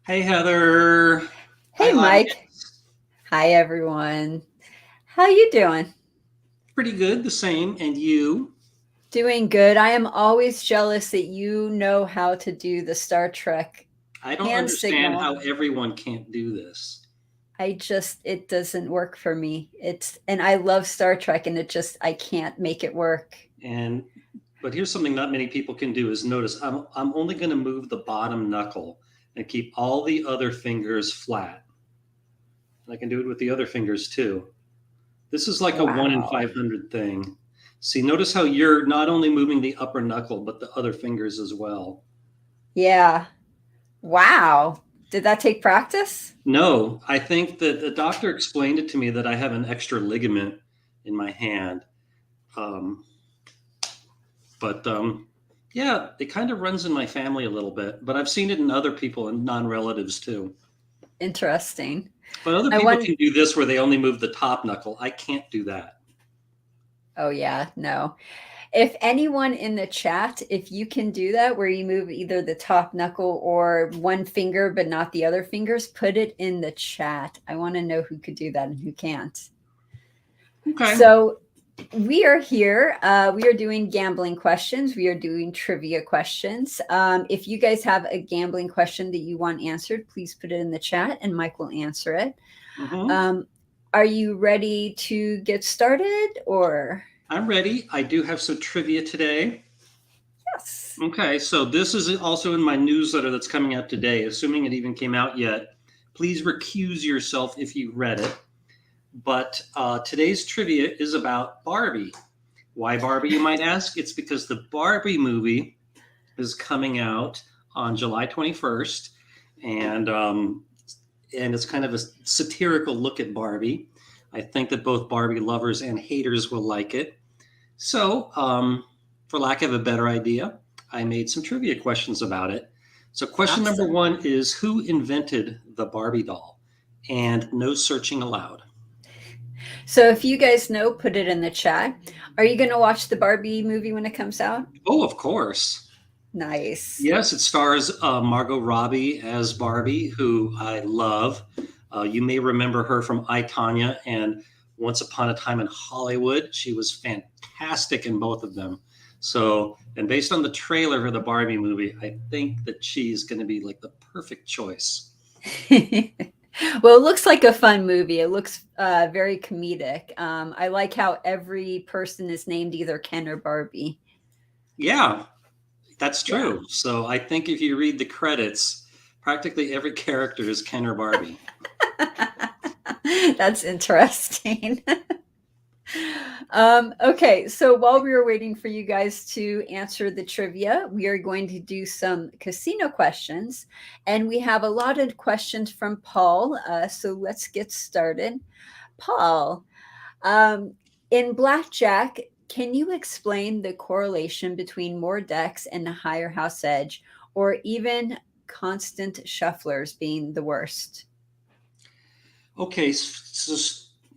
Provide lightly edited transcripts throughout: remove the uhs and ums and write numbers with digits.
Hey, Heather. Hi, Hey Mike. audience. Hi everyone. How you doing? Pretty good, the same. And you? Doing good. I am always jealous that you know how to do the Star Trek I don't hand understand signal. how everyone can't do this. It doesn't work for me. And I love Star Trek and I can't make it work. And but here's something not many people can do is notice I'm only going to move the bottom knuckle and keep all the other fingers flat. I can do it with the other fingers too. This is like a 1 in Wow. 500 thing. See, notice how you're not only moving the upper knuckle, but the other fingers as well. Yeah. Wow. Did that take practice? No, I think that the doctor explained it to me that I have an extra ligament in my hand. Um, but yeah, it kind of runs in my family a little bit, but I've seen it in other people and non relatives too. Interesting. But other I people want can do this where they only move the top knuckle. I can't do that. Oh yeah, no. If anyone in the chat, if you can do that where you move either the top knuckle or one finger but not the other fingers, put it in the chat. I want to know who could do that and who can't. Okay. So we are here. We are doing gambling questions. We are doing trivia questions. If you guys have a gambling question that you want answered, please put it in the chat and Mike will answer it. Hmm. Um, are you ready to get started or? I'm ready. I do have some trivia today. Yes. Okay, so this is also in my newsletter that's coming out today, assuming it even came out yet. Please recuse yourself if you read it. But today's trivia is about Barbie. Why Barbie, you might ask? It's because the Barbie movie is coming out on July 21st, and um, and it's kind of a satirical look at Barbie. I think that both Barbie lovers and haters will like it. So, for lack of a better idea, I made some trivia questions about it. So, question number Awesome. one is who invented the Barbie doll? And no searching allowed. So if you guys know, put it in the chat. Are you going to watch the Barbie movie when it comes out? Oh, of course. Nice. Yes, it stars Margot Robbie as Barbie, who I love. You may remember her from I, Tonya and Once Upon a Time in Hollywood. She was fantastic in both of them. So, and based on the trailer for the Barbie movie, I think that she's going to be like the perfect choice. Well, it looks like a fun movie. It looks very comedic. I like how every person is named either Ken or Barbie. Yeah, that's Yeah, true. So I think if you read the credits, practically every character is Ken or Barbie. that's interesting. Okay, so while we were waiting for you guys to answer the trivia, we are going to do some casino questions. And we have a lot of questions from Paul. So let's get started. Paul, um, in Blackjack, can you explain the correlation between more decks and a higher house edge, or even constant shufflers being the worst? Okay, so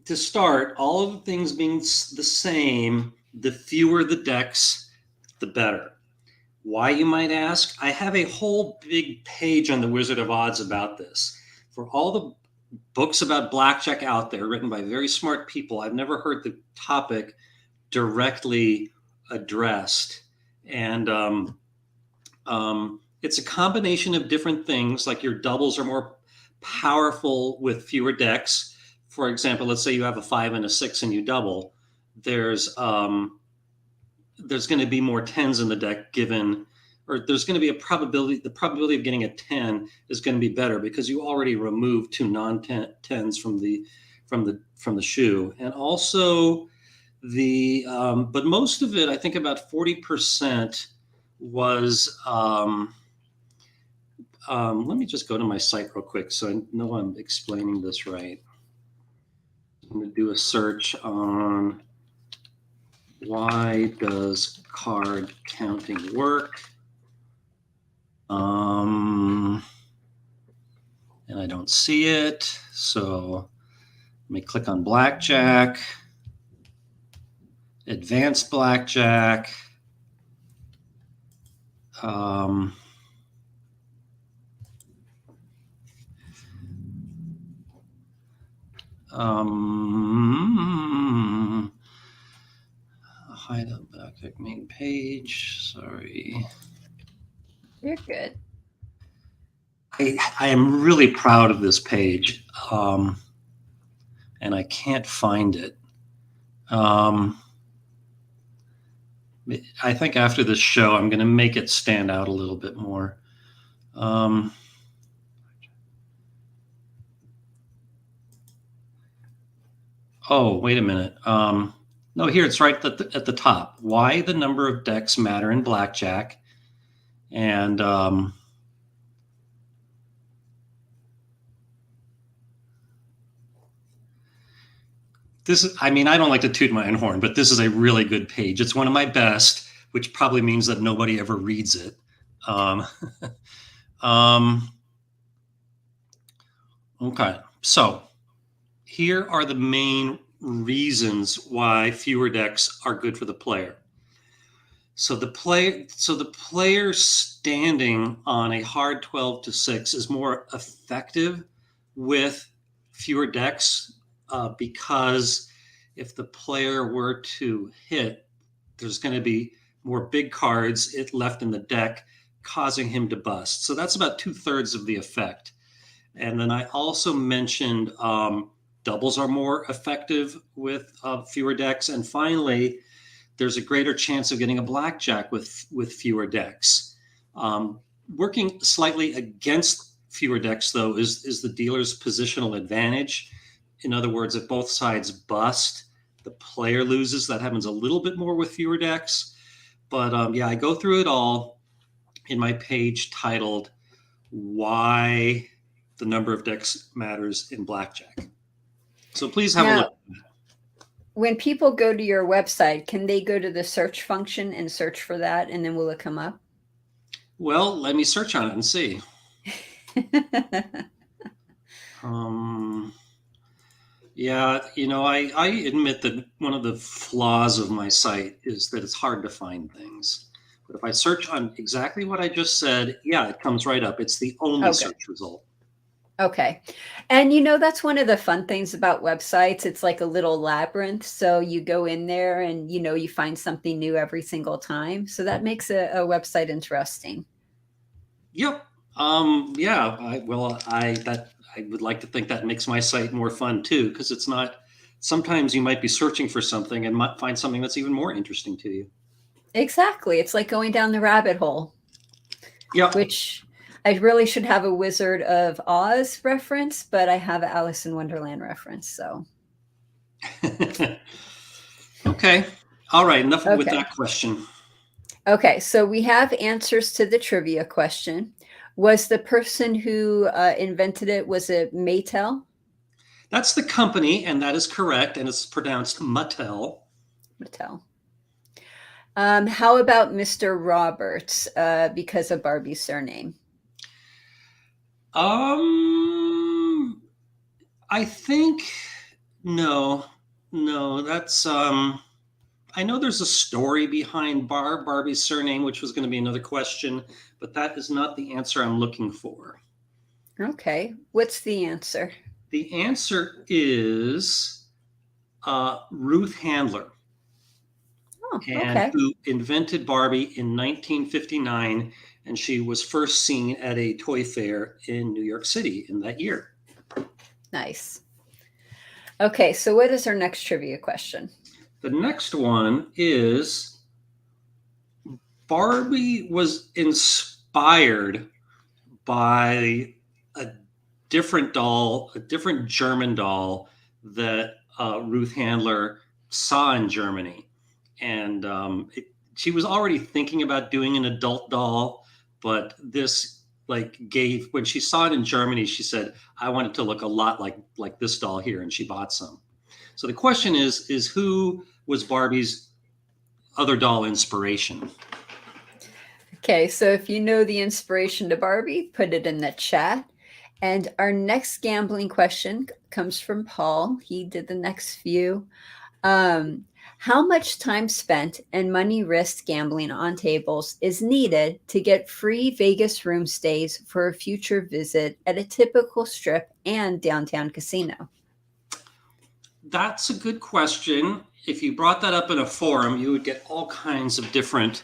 to start, all of the things being the same, the fewer the decks, the better. Why, you might ask? I have a whole big page on the Wizard of Odds about this. For all the books about blackjack out there written by very smart people, I've never heard the topic directly addressed. And it's a combination of different things, like your doubles are more powerful with fewer decks. For example, let's say you have a five and a six and you double. There's there's going to be more tens in the deck given, or there's going to be a probability. The probability of getting a 10 is going to be better because you already removed two non-tens from the shoe, and also but most of it, I think about 40% was let me just go to my site real quick so I know I'm explaining this right. I'm going to do a search on why does card counting work. Um, and I don't see it. So let me click on Blackjack, Advanced Blackjack. Um, Hide up Blackjack main page. Sorry. You're good. I am really proud of this page, and I can't find it. I think after this show, I'm going to make it stand out a little bit more. Oh, wait a minute. No, here it's right at the top. Why the number of decks matter in blackjack, and this is. I mean, I don't like to toot my own horn, but this is a really good page. It's one of my best, which probably means that nobody ever reads it. Okay, so here are the main reasons why fewer decks are good for the player. So the player standing on a hard 12 to 6 is more effective with fewer decks because if the player were to hit, there's going to be more big cards left in the deck, causing him to bust. So that's about 2/3 of the effect. And then I also mentioned doubles are more effective with fewer decks. And finally, there's a greater chance of getting a blackjack with fewer decks. Working slightly against fewer decks, though, is the dealer's positional advantage. In other words, if both sides bust, the player loses. That happens a little bit more with fewer decks. But yeah, I go through it all in my page titled Why the Number of Decks Matters in Blackjack. So please have a look. When people go to your website, can they go to the search function and search for that, and then will it come up? Well, let me search on it and see. Yeah, I admit that one of the flaws of my site is that it's hard to find things. But if I search on exactly what I just said, yeah, it comes right up. It's the only search result. Okay. And that's one of the fun things about websites. It's like a little labyrinth. So you go in there and you find something new every single time. So that makes a website interesting. Yep. Yeah. I would like to think that makes my site more fun too, because it's not. Sometimes you might be searching for something and might find something that's even more interesting to you. Exactly. It's like going down the rabbit hole. Yeah. Which I really should have a Wizard of Oz reference, but I have an Alice in Wonderland reference. So. Okay. All right. Enough with that question. Okay. So we have answers to the trivia question. Was the person who invented it, was it Mattel? That's the company, and that is correct, and it's pronounced Mattel. Mattel. How about Mr. Roberts because of Barbie's surname? I think no. That's I know there's a story behind Barbie's surname, which was going to be another question, but that is not the answer I'm looking for. Okay. What's the answer? The answer is Ruth Handler. Oh, and okay. who invented Barbie in 1959, and she was first seen at a toy fair in New York City in that year. Nice. Okay, so what is our next trivia question? The next one is Barbie was inspired by a different doll, a different German doll that Ruth Handler saw in Germany. And she was already thinking about doing an adult doll, but this when she saw it in Germany, she said, I want it to look a lot like this doll here, and she bought some. So the question is who was Barbie's other doll inspiration? Okay, so if you know the inspiration to Barbie, put it in the chat. And our next gambling question comes from Paul. He did the next few. How much time spent and money risked gambling on tables is needed to get free Vegas room stays for a future visit at a typical strip and downtown casino? That's a good question. If you brought that up in a forum, you would get all kinds of different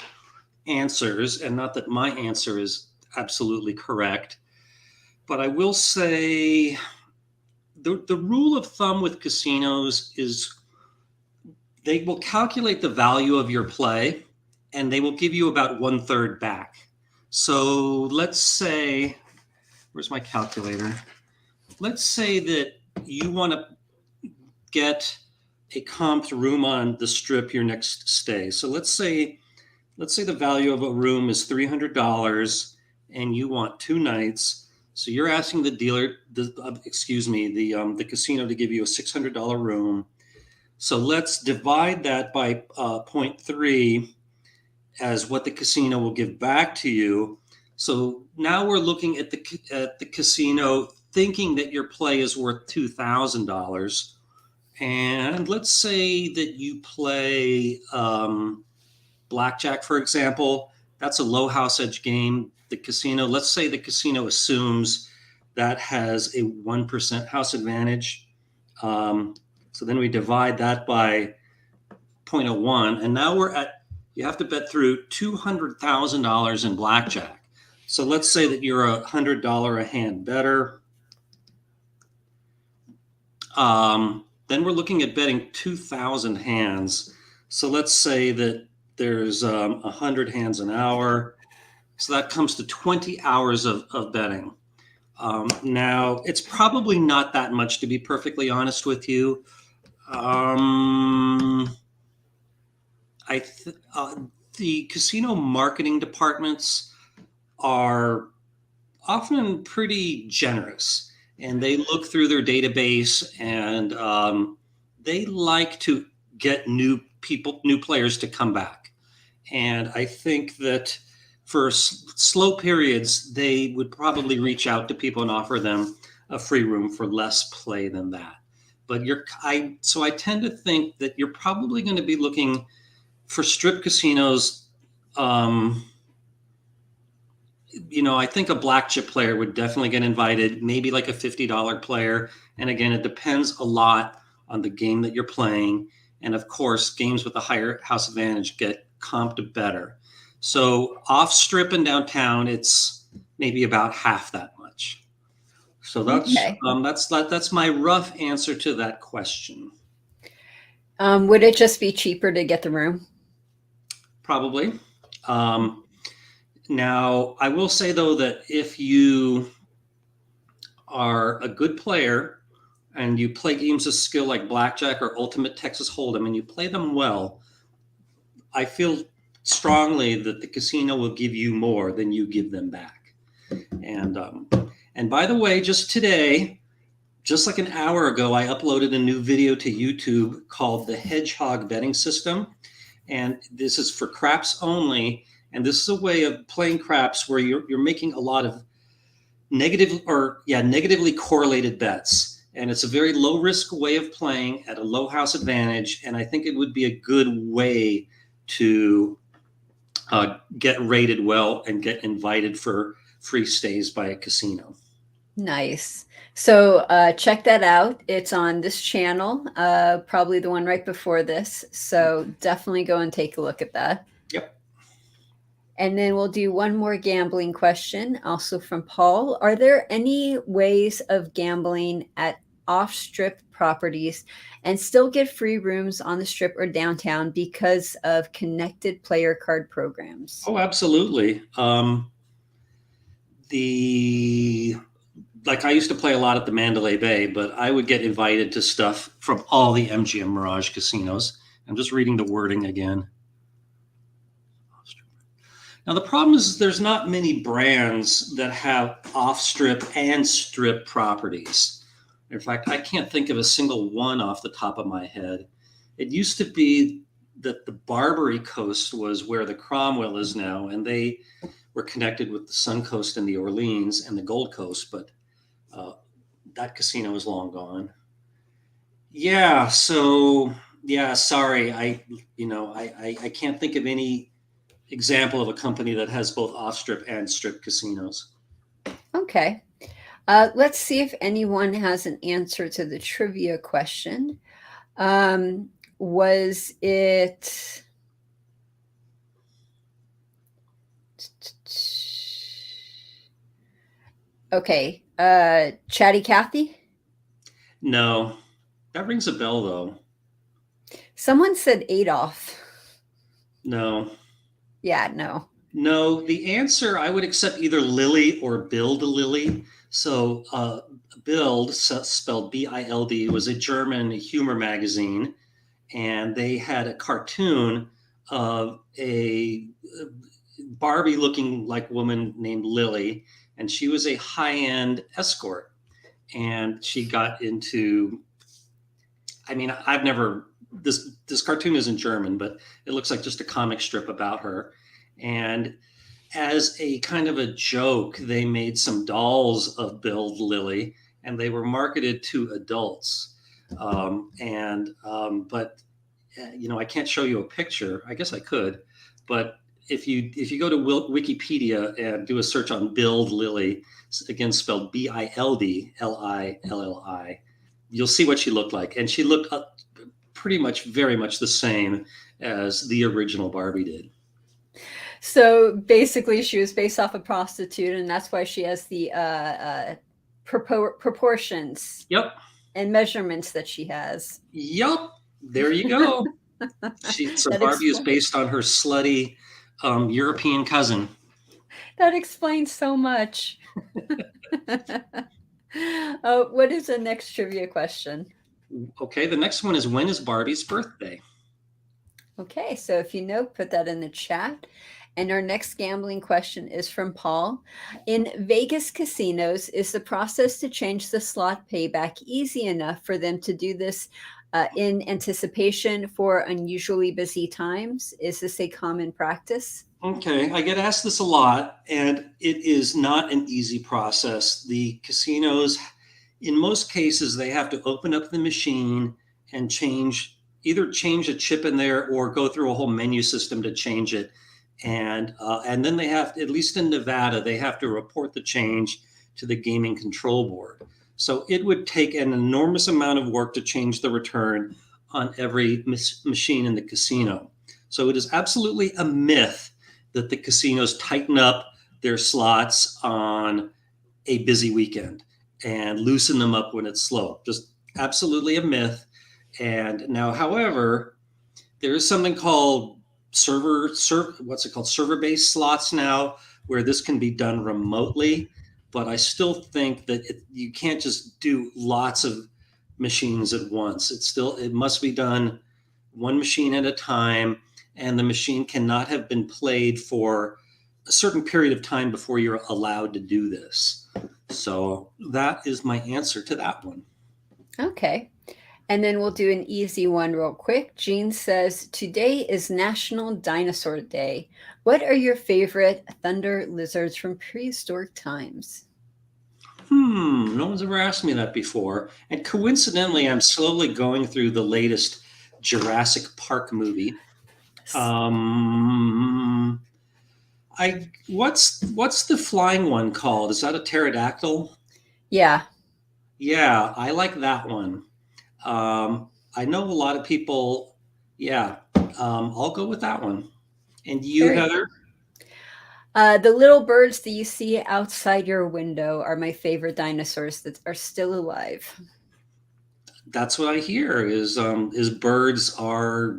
answers, and not that my answer is absolutely correct. But I will say the rule of thumb with casinos is they will calculate the value of your play and they will give you about 1/3 back. So let's say, where's my calculator? Let's say that you want to get a comped room on the Strip your next stay. So let's say the value of a room is $300 and you want 2 nights. So you're asking the dealer, the casino to give you a $600 room. So let's divide that by 0.3 as what the casino will give back to you. So now we're looking at the casino thinking that your play is worth $2,000. And let's say that you play Blackjack, for example. That's a low house edge game. Let's say the casino assumes that has a 1% house advantage. So then we divide that by 0.01. And now you have to bet through $200,000 in Blackjack. So let's say that you're $100 a hand better. Then we're looking at betting 2,000 hands. So let's say that there's 100 hands an hour. So that comes to 20 hours of betting. Now, it's probably not that much, to be perfectly honest with you. The casino marketing departments are often pretty generous, and they look through their database, and they like to get new players to come back. And I think that for slow periods, they would probably reach out to people and offer them a free room for less play than that. But I tend to think that you're probably going to be looking for Strip casinos. I think a blackjack player would definitely get invited, maybe like a $50 player. And again, it depends a lot on the game that you're playing. And of course, games with a higher house advantage get comped better. So off Strip and downtown, it's maybe about half that much. So that's my rough answer to that question. Would it just be cheaper to get the room? Probably. Now, I will say, though, that if you are a good player and you play games of skill like Blackjack or Ultimate Texas Hold'em and you play them well, I feel strongly that the casino will give you more than you give them back. And by the way, just today, just like an hour ago, I uploaded a new video to YouTube called The Hedgehog Betting System. And this is for craps only. And this is a way of playing craps where you're making a lot of negatively correlated bets. And it's a very low risk way of playing at a low house advantage. And I think it would be a good way to get rated well and get invited for free stays by a casino. Nice. So check that out. It's on this channel, probably the one right before this. So definitely go and take a look at that. Yep. And then we'll do one more gambling question, also from Paul. Are there any ways of gambling at off-strip properties and still get free rooms on the Strip or downtown because of connected player card programs? Oh, absolutely. Like I used to play a lot at the Mandalay Bay, but I would get invited to stuff from all the MGM Mirage casinos. I'm just reading the wording again. Now, the problem is there's not many brands that have off-strip and strip properties. In fact, I can't think of a single one off the top of my head. It used to be that the Barbary Coast was where the Cromwell is now, and they were connected with the Suncoast and the Orleans and the Gold Coast, but that casino is long gone. Yeah, so sorry, I can't think of any example of a company that has both off-strip and strip casinos. Okay. Let's see if anyone has an answer to the trivia question. Was it okay? Chatty Cathy? No, that rings a bell though. Someone said Adolf. No. Yeah, no. No, the answer I would accept either Lily or Build a Lily. So, Build, spelled Bild, was a German humor magazine, and they had a cartoon of a Barbie looking like woman named Lily, and she was a high end escort. And she got into, I mean, I've never, this cartoon is in German, but it looks like just a comic strip about her. And as a kind of a joke, they made some dolls of Build Lily, and they were marketed to adults. But I can't show you a picture. I guess I could, but if you go to Wikipedia and do a search on Build Lily, again spelled Bildlilli, you'll see what she looked like, and she looked pretty much very much the same as the original Barbie did. So basically, she was based off a prostitute, and that's why she has the proportions Yep. and measurements that she has. Yep. There you go. Barbie is based on her slutty European cousin. That explains so much. What is the next trivia question? Okay, the next one is, when is Barbie's birthday? Okay, so if you know, put that in the chat. And our next gambling question is from Paul. In Vegas casinos, is the process to change the slot payback easy enough for them to do this in anticipation for unusually busy times? Is this a common practice? Okay, I get asked this a lot, and it is not an easy process. The casinos, in most cases, they have to open up the machine and either change a chip in there or go through a whole menu system to change it. And then they have, at least in Nevada, they have to report the change to the gaming control board. So it would take an enormous amount of work to change the return on every machine in the casino. So it is absolutely a myth that the casinos tighten up their slots on a busy weekend and loosen them up when it's slow. Just absolutely a myth. And now, however, there is something called server-based slots now, where this can be done remotely. But I still think that you can't just do lots of machines at once. It must be done one machine at a time, and the machine cannot have been played for a certain period of time before you're allowed to do this. So that is my answer to that one. Okay. And then we'll do an easy one real quick. Jean says, today is National Dinosaur Day. What are your favorite thunder lizards from prehistoric times? No one's ever asked me that before. And coincidentally, I'm slowly going through the latest Jurassic Park movie. What's the flying one called? Is that a pterodactyl? Yeah. Yeah, I like that one. I know a lot of people. Yeah, I'll go with that one. And you, Heather? The little birds that you see outside your window are my favorite dinosaurs that are still alive. That's what I hear. Is birds are,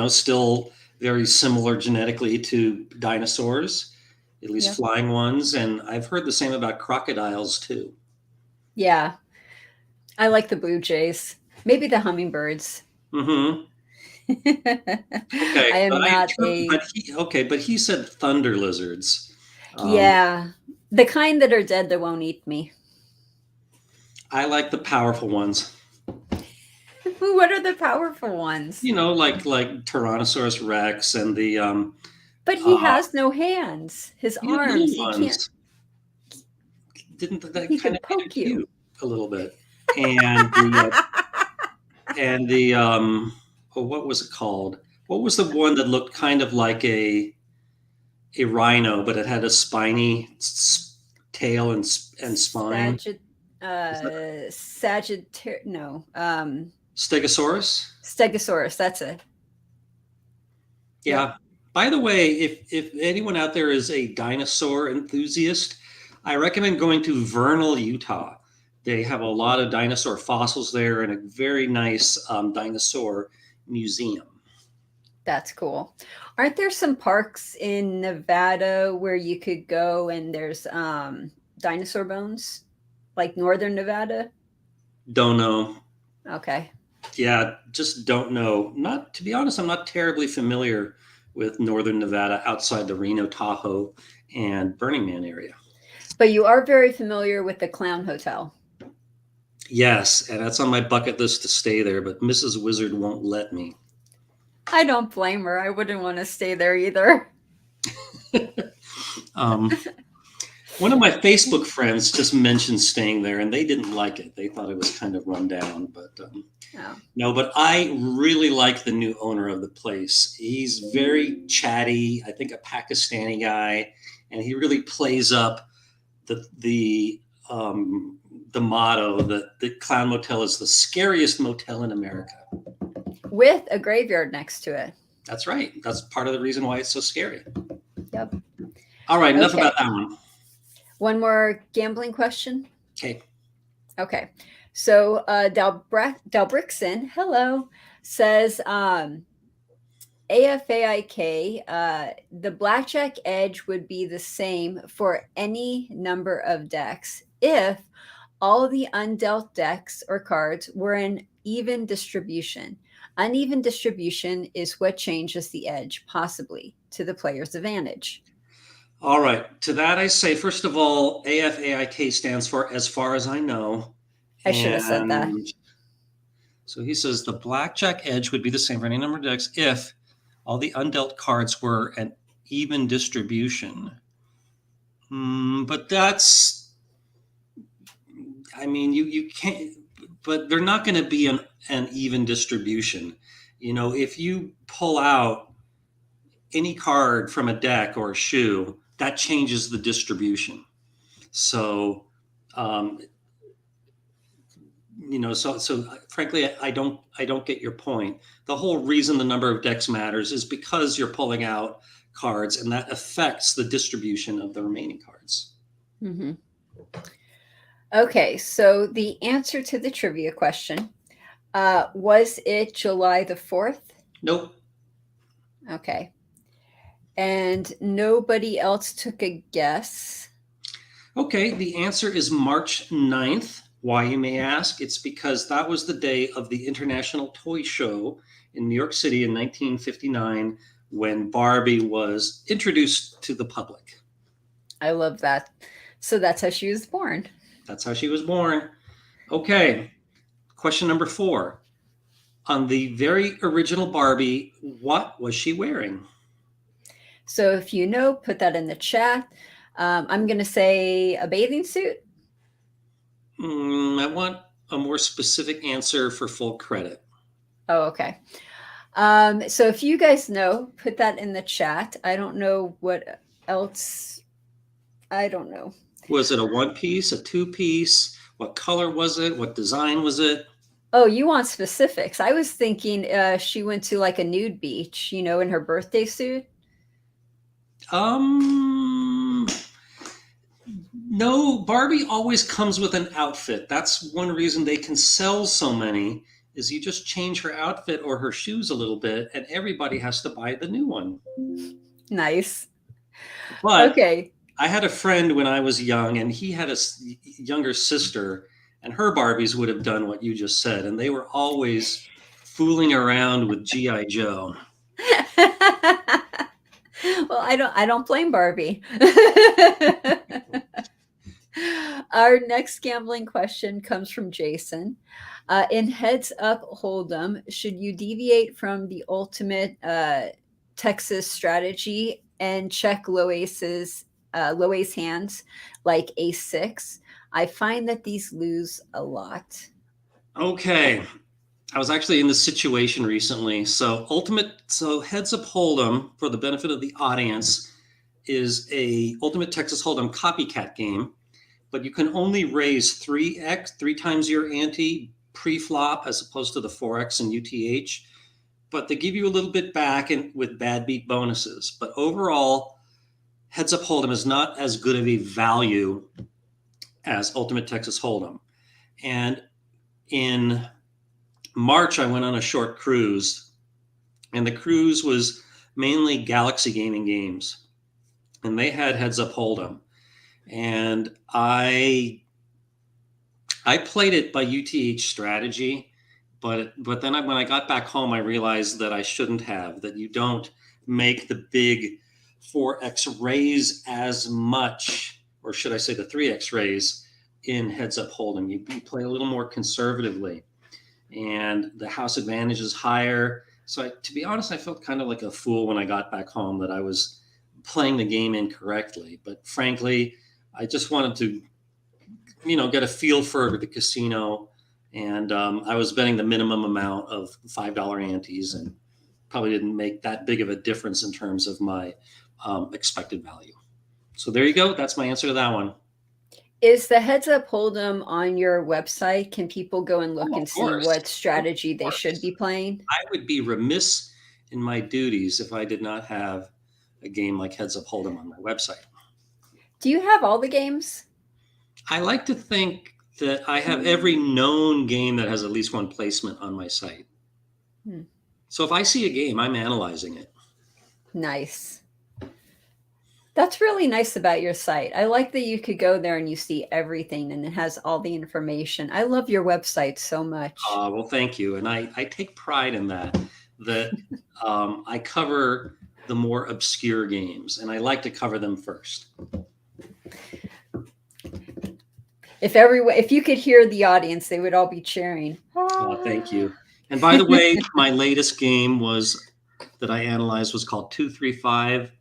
still very similar genetically to dinosaurs, at least flying ones. And I've heard the same about crocodiles too. Yeah. I like the blue jays, maybe the hummingbirds. Mm-hmm. Okay, I am not but he said thunder lizards. Yeah, the kind that are dead that won't eat me. I like the powerful ones. What are the powerful ones? Like Tyrannosaurus Rex and the. But he has no hands. His arms. He can't. Didn't that he kind of poke you a little bit? And what was it called? What was the one that looked kind of like a rhino, but it had a spiny tail and spine? Is that Sagittarius. No. Stegosaurus? Stegosaurus. That's it. Yep. Yeah. By the way, if anyone out there is a dinosaur enthusiast, I recommend going to Vernal, Utah. They have a lot of dinosaur fossils there and a very nice dinosaur museum. That's cool. Aren't there some parks in Nevada where you could go and there's dinosaur bones? Like northern Nevada? Don't know. Okay. Yeah, just don't know. Not to be honest, I'm not terribly familiar with northern Nevada outside the Reno, Tahoe, and Burning Man area. But you are very familiar with the Clown Hotel. Yes, and that's on my bucket list to stay there, but Mrs. Wizard won't let me. I don't blame her. I wouldn't want to stay there either. One of my Facebook friends just mentioned staying there, and they didn't like it. They thought it was kind of run down, but no. But I really like the new owner of the place. He's very chatty. I think a Pakistani guy, and he really plays up the motto that the Clown Motel is the scariest motel in America. With a graveyard next to it. That's right. That's part of the reason why it's so scary. Yep. All right, enough about that one. One more gambling question. Okay. Okay. So Dalbrickson, hello, says AFAIK, the blackjack edge would be the same for any number of decks if all the undealt decks or cards were in even distribution. Uneven distribution is what changes the edge, possibly to the player's advantage. All right. To that, I say, first of all, AFAIK stands for as far as I know. I should have said that. So he says the blackjack edge would be the same for any number of decks if all the undealt cards were an even distribution. But that's, I mean, you can't, but they're not going to be an even distribution. You know, if you pull out any card from a deck or a shoe, that changes the distribution. So, so frankly, I don't get your point. The whole reason the number of decks matters is because you're pulling out cards, and that affects the distribution of the remaining cards. Mm-hmm. Okay, so the answer to the trivia question, was it July the 4th? Nope. Okay. And nobody else took a guess. Okay, the answer is March 9th. Why, you may ask? It's because that was the day of the International Toy Show in New York City in 1959 when Barbie was introduced to the public. I love that. So that's how she was born. That's how she was born. Okay, question number 4. On the very original Barbie, what was she wearing? So if you know, put that in the chat. I'm going to say a bathing suit. I want a more specific answer for full credit. Oh, okay. So if you guys know, put that in the chat. I don't know what else. I don't know. Was it a one-piece, a two-piece? What color was it? What design was it? Oh, you want specifics. I was thinking she went to like a nude beach, in her birthday suit. No, Barbie always comes with an outfit. That's one reason they can sell so many, is you just change her outfit or her shoes a little bit, and everybody has to buy the new one. Nice. But okay. I had a friend when I was young, and he had a younger sister, and her Barbies would have done what you just said, and they were always fooling around with G.I. Joe. Well, I don't blame Barbie. Our next gambling question comes from Jason. In Heads Up Hold'em, should you deviate from the ultimate Texas strategy and check low ace hands like ace 6? I find that these lose a lot. Okay. I was actually in this situation recently. So Heads Up Hold'em, for the benefit of the audience, is a Ultimate Texas Hold'em copycat game but you can only raise 3 times your ante pre-flop as opposed to the 4x and UTH. But they give you a little bit back and with bad beat bonuses. But overall, Heads Up Hold'em is not as good of a value as Ultimate Texas Hold'em. And in March, I went on a short cruise, and the cruise was mainly Galaxy Gaming games, and they had Heads Up Hold'em, and I played it by UTH strategy, but then when I got back home, I realized that I shouldn't have. That you don't make the big 4x raise as much, or should I say the 3x raise in Heads Up Hold'em. You play a little more conservatively, and the house advantage is higher. So to be honest, I felt kind of like a fool when I got back home that I was playing the game incorrectly. But frankly, I just wanted to, get a feel for the casino, and I was betting the minimum amount of $5 antes, and probably didn't make that big of a difference in terms of my expected value. So there you go. That's my answer to that one. Is the Heads Up Hold'em on your website? Can people go and look and see course. what strategy they should be playing? I would be remiss in my duties if I did not have a game like Heads Up Hold'em on my website. Do you have all the games? I like to think that I have every known game that has at least one placement on my site. So if I see a game, I'm analyzing it. Nice. That's really nice about your site. I like that you could go there and you see everything and it has all the information. I love your website so much. Well, thank you. And I take pride in that I cover the more obscure games, and I like to cover them first. If you could hear the audience, they would all be cheering. Thank you. And by the way, my latest game that I analyzed was called 235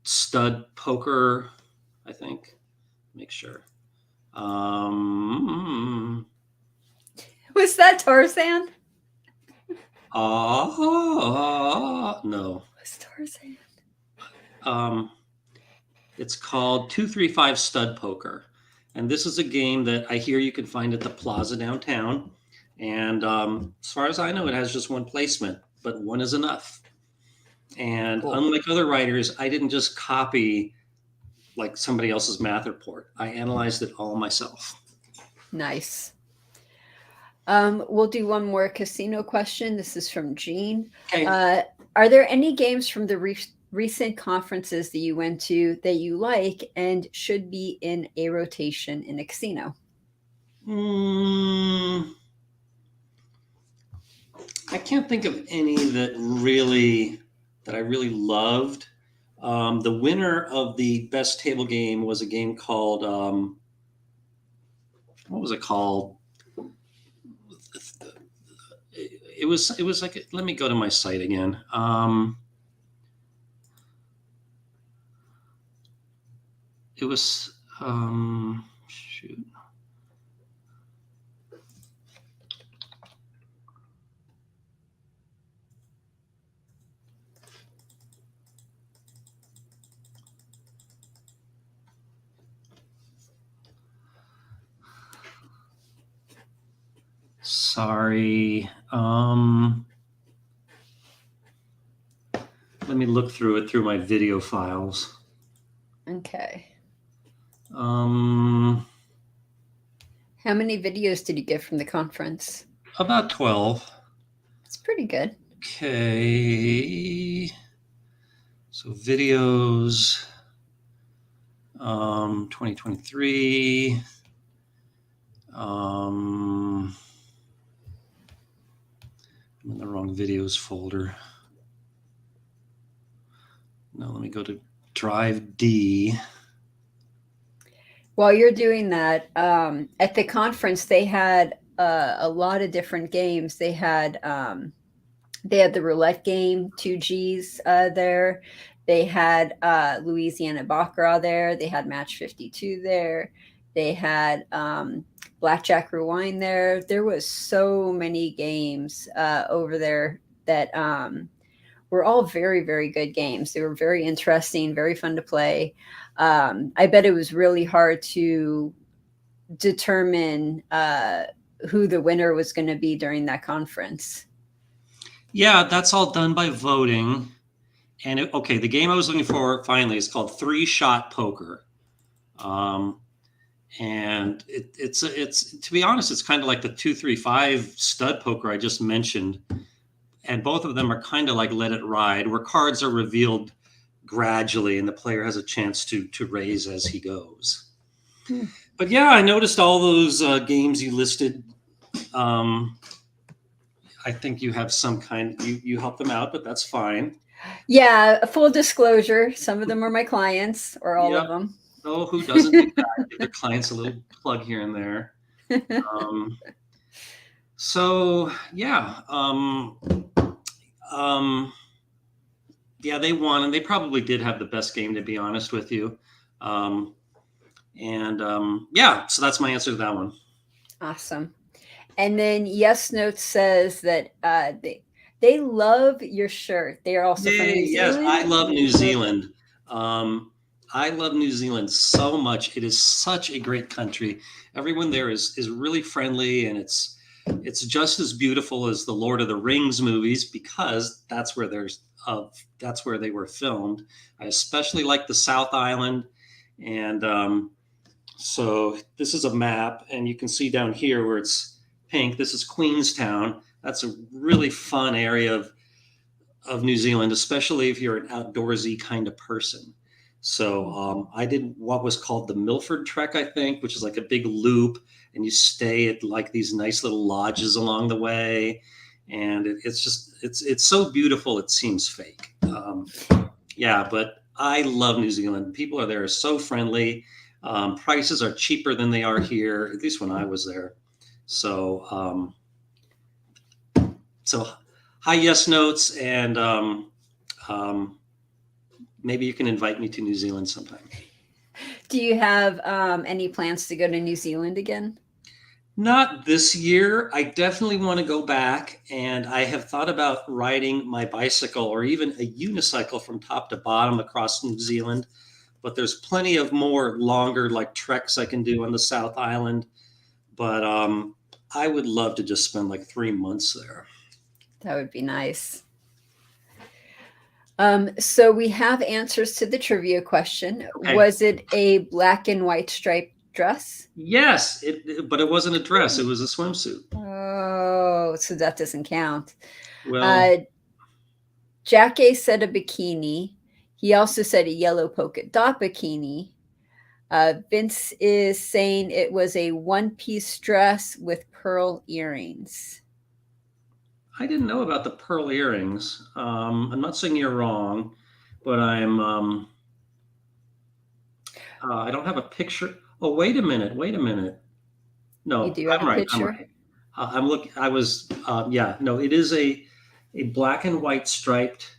Stud Poker, I think. Make sure. Was that Tarzan? No. Was Tarzan? It's called 235 Stud Poker. And this is a game that I hear you can find at the Plaza downtown. And as far as I know, it has just one placement, but one is enough. And cool. Unlike other writers, I didn't just copy like somebody else's math report. I analyzed it all myself. Nice. We'll do one more casino question. This is from Jean. Okay. Are there any games from the recent conferences that you went to that you like and should be in a rotation in a casino? I can't think of any that I really loved. The winner of the best table game was a game called, what was it called? It was like, let me go to my site again. It was, shoot. Sorry. Let me look through my video files. Okay. How many videos did you get from the conference? About 12. That's pretty good. Okay. So videos, 2023. I'm in the wrong videos folder. No, let me go to Drive D. While you're doing that, at the conference, they had a lot of different games. They had the roulette game, 2Gs there. They had Louisiana Baccarat there. They had Match 52 there. They had Blackjack Rewind there. There was so many games over there that were all very, very good games. They were very interesting, very fun to play. I bet it was really hard to determine who the winner was going to be during that conference. Yeah, that's all done by voting. And okay, the game I was looking for finally is called Three Shot Poker. And it's to be honest, it's kind of like the 2-3-5 stud poker I just mentioned. And both of them are kind of like Let It Ride, where cards are revealed gradually and the player has a chance to raise as he goes. But yeah, I noticed all those games you listed. I think you have some kind, you help them out, but that's fine. Yeah, full disclosure, some of them are my clients, or all of them. Oh, who doesn't do that? Give their clients a little plug here and there. So yeah, yeah, they won, and they probably did have the best game, to be honest with you. Yeah, so that's my answer to that one. Awesome. And then Yes Note says that they love your shirt. They are also from New Yes, Zealand. I love New Zealand. I love New Zealand so much. It is such a great country. Everyone there is really friendly, and it's just as beautiful as the Lord of the Rings movies, because that's where they were filmed. I especially like the South Island, and so this is a map, and you can see down here where it's pink. This is Queenstown. That's a really fun area of New Zealand, especially if you're an outdoorsy kind of person. So I did what was called the Milford Trek, I think, which is like a big loop, and you stay at like these nice little lodges along the way, and it's so beautiful it seems fake. Yeah, but I love New Zealand. People are there so friendly. Prices are cheaper than they are here, at least when I was there. So hi, Yes Notes, and maybe you can invite me to New Zealand sometime. Do you have any plans to go to New Zealand again? Not this year. I definitely want to go back, and I have thought about riding my bicycle or even a unicycle from top to bottom across New Zealand. But there's plenty of more longer like treks I can do on the South Island. But I would love to just spend like 3 months there. That would be nice. So we have answers to the trivia question. Okay. Was it a black and white striped dress? Yes, but it wasn't a dress. It was a swimsuit. Oh, so that doesn't count. Well, Jack A said a bikini. He also said a yellow polka dot bikini. Vince is saying it was a one-piece dress with pearl earrings. I didn't know about the pearl earrings. I'm not saying you're wrong, but I don't have a picture. Oh, wait a minute. No, You do have I'm a right. picture? I'm right. I'm looking. I was. Yeah. No, it is a black and white striped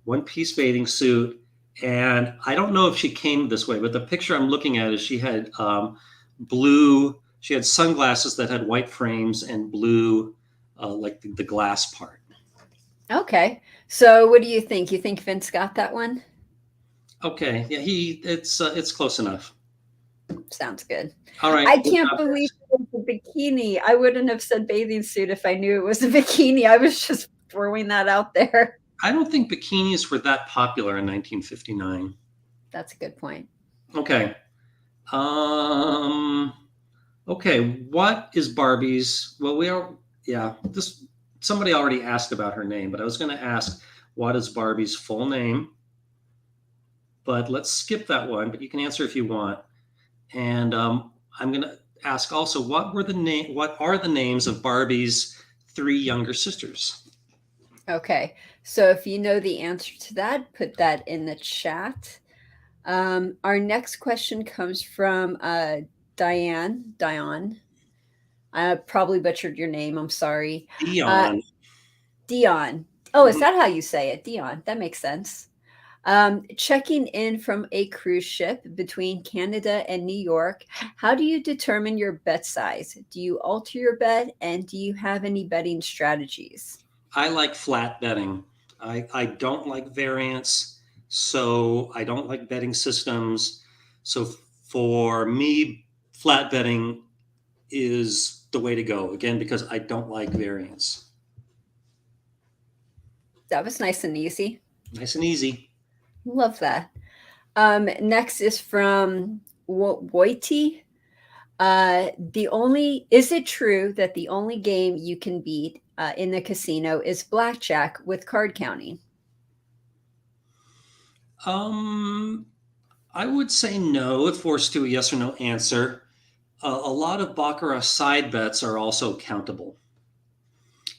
one-piece bathing suit, and I don't know if she came this way, but the picture I'm looking at is she had blue. She had sunglasses that had white frames and blue, like the glass part. Okay. So what do you think? You think Vince got that one? Okay. Yeah. It's close enough. Sounds good. All right. I can't believe it was a bikini. I wouldn't have said bathing suit if I knew it was a bikini. I was just throwing that out there. I don't think bikinis were that popular in 1959. That's a good point. Okay. Okay. What is Barbie's? Well, somebody already asked about her name, but I was going to ask what is Barbie's full name? But let's skip that one, but you can answer if you want. And I'm going to ask also, what are the names of Barbie's 3 younger sisters? Okay. So if you know the answer to that, put that in the chat. Our next question comes from Dion. I probably butchered your name. I'm sorry. Dion. Dion. Oh, is that how you say it? Dion. That makes sense. Checking in from a cruise ship between Canada and New York, how do you determine your bet size? Do you alter your bet, and do you have any betting strategies? I like flat betting. I don't like variance, so I don't like betting systems. So for me, flat betting is the way to go, again, because I don't like variance. That was nice and easy. Nice and easy. Love that. Next is from Woiti. Is it true that the only game you can beat in the casino is blackjack with card counting? Um, I would say no if forced to a yes or no answer. A lot of Baccarat side bets are also countable.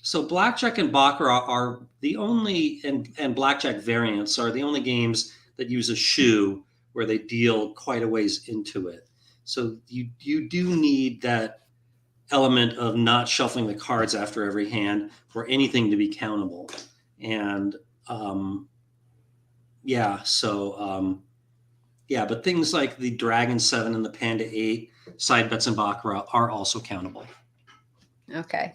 So blackjack and baccarat are the only, and blackjack variants are the only games that use a shoe where they deal quite a ways into it. So you do need that element of not shuffling the cards after every hand for anything to be countable. And um, yeah, so yeah, but things like the Dragon 7 and the Panda 8 side bets and baccarat are also countable. Okay.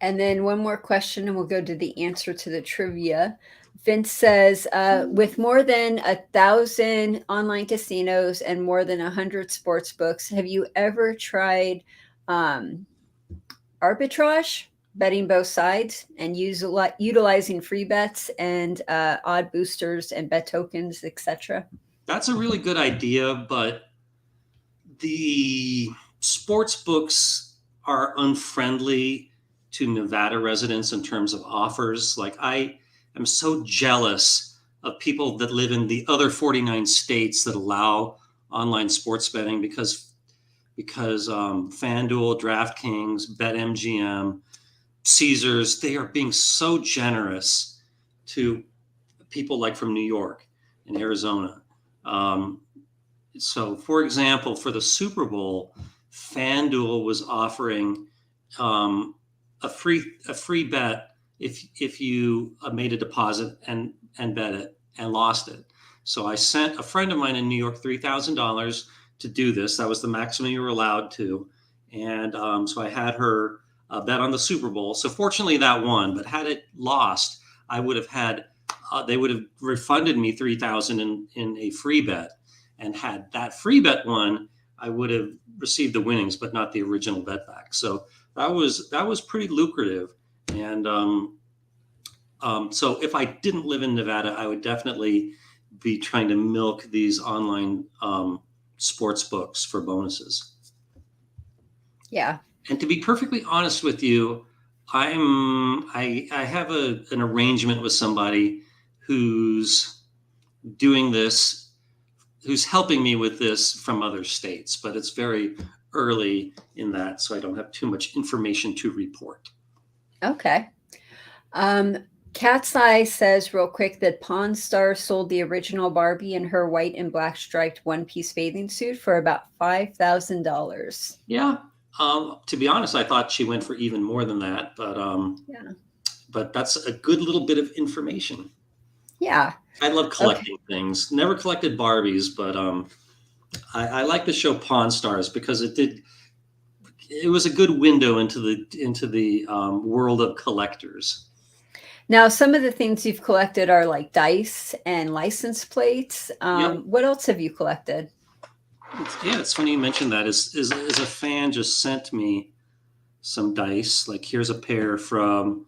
And then one more question, and we'll go to the answer to the trivia. Vince says, with more than 1,000 online casinos and more than 100 sports books, have you ever tried arbitrage, betting both sides, and utilizing free bets and odd boosters and bet tokens, etc.? That's a really good idea, but the sports books are unfriendly to Nevada residents in terms of offers. Like, I am so jealous of people that live in the other 49 states that allow online sports betting because FanDuel, DraftKings, BetMGM, Caesars, they are being so generous to people like from New York and Arizona. Um, so, for example, for the Super Bowl, FanDuel was offering a free bet if you made a deposit and bet it and lost it. So I sent a friend of mine in New York $3,000 to do this. That was the maximum you were allowed to, and so I had her bet on the Super Bowl. So fortunately, that won. But had it lost, I would have had they would have refunded me $3,000 in a free bet, and had that free bet won, I would have received the winnings, but not the original bet back. So that was pretty lucrative. And so if I didn't live in Nevada, I would definitely be trying to milk these online sports books for bonuses. Yeah. And to be perfectly honest with you, I have an arrangement with somebody who's doing this, who's helping me with this from other states, but it's very early in that, so I don't have too much information to report. Okay. Cat's Eye says real quick that Pawn Star sold the original Barbie in her white and black striped one-piece bathing suit for about $5,000. Yeah. To be honest, I thought she went for even more than that, Yeah. but that's a good little bit of information. Yeah. I love collecting things. Never collected Barbies, but I like the show Pawn Stars because it was a good window into the world of collectors. Now, some of the things you've collected are like dice and license plates. Yep. What else have you collected? Yeah, it's funny you mentioned that. Is a fan just sent me some dice. Like, here's a pair from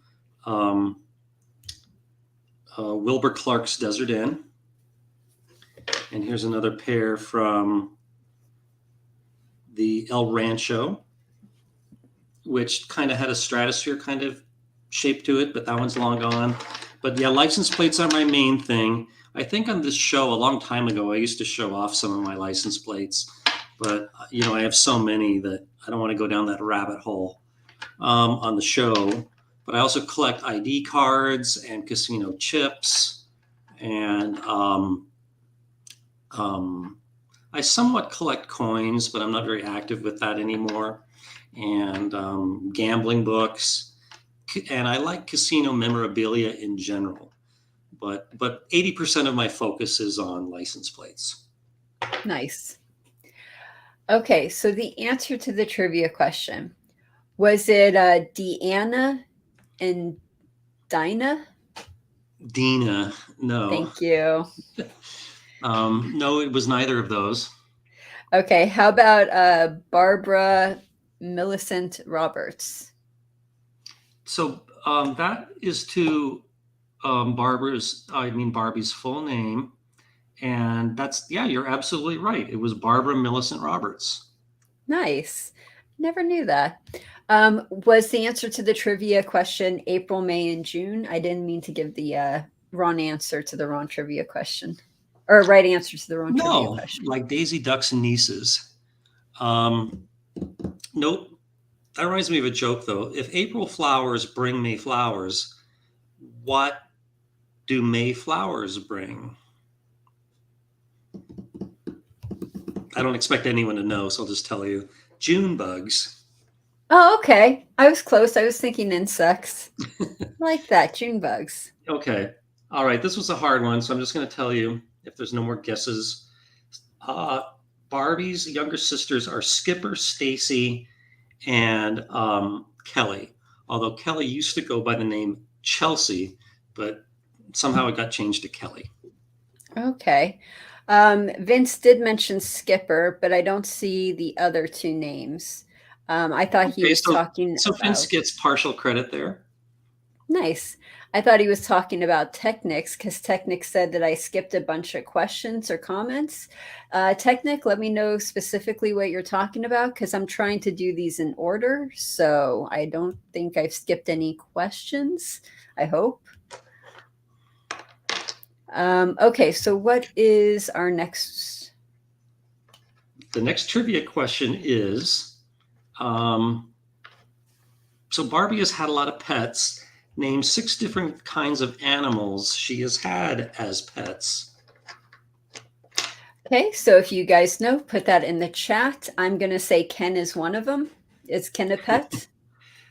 Wilbur Clark's Desert Inn, and here's another pair from the El Rancho, which kind of had a stratosphere kind of shape to it, but that one's long gone. But yeah, license plates are my main thing. I think on this show a long time ago, I used to show off some of my license plates, but I have so many that I don't want to go down that rabbit hole on the show. But I also collect ID cards and casino chips, and I somewhat collect coins, but I'm not very active with that anymore. And gambling books, and I like casino memorabilia in general. But 80% of my focus is on license plates. Nice. Okay, so the answer to the trivia question, was it Deanna and Dinah? Dina. No. Thank you. No, it was neither of those. Okay, how about Barbara Millicent Roberts? So that is to Barbie's full name. And yeah, you're absolutely right. It was Barbara Millicent Roberts. Nice. Never knew that. Was the answer to the trivia question April, May, and June? I didn't mean to give the wrong answer to the wrong trivia question, or right answer to the wrong trivia No, question. like Daisy Ducks and Nieces. Um, nope. That reminds me of a joke, though. If April flowers bring May flowers, what do May flowers bring? I don't expect anyone to know, so I'll just tell you. June bugs. Oh, okay. I was close. I was thinking insects. Like that, June bugs. Okay. All right. This was a hard one, so I'm just going to tell you if there's no more guesses. Uh, Barbie's younger sisters are Skipper, Stacy, and Kelly. Although Kelly used to go by the name Chelsea, but somehow it got changed to Kelly. Okay. Vince did mention Skipper, but I don't see the other two names. I thought he Okay, was talking so Vince about. gets partial credit there. Nice. I thought he was talking about Technics because Technic said that I skipped a bunch of questions or comments. Technic, let me know specifically what you're talking about because I'm trying to do these in order. So I don't think I've skipped any questions. I hope. Okay, so what is our next? The next trivia question is so Barbie has had a lot of pets. Name 6 different kinds of animals she has had as pets. Okay, so if you guys know, put that in the chat. I'm going to say Ken is one of them. Is Ken a pet?